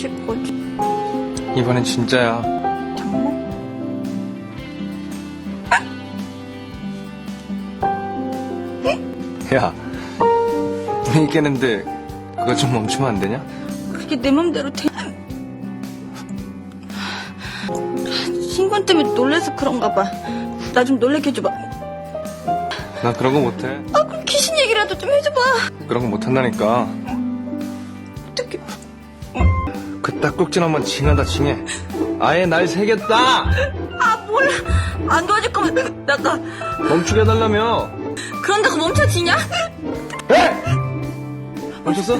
칠 거지. 이번엔 진짜야. 정말? 야, 분위기 깨는데 그거 좀 멈추면 안 되냐? 그게 내 맘대로 돼. 신관 때문에 놀래서 그런가 봐. 나 좀 놀래게 해줘봐. 난 그런 거 못해. 아, 그럼 귀신 얘기라도 좀 해줘봐. 그런 거 못한다니까. 어떡해. 그 딱꼭질 한번 징하다 징해. 아예 날 새겠다. 아, 몰라. 안 도와줄 거면 나가. 멈추게 해달라며. 그런다고 멈춰지냐? 멈췄어?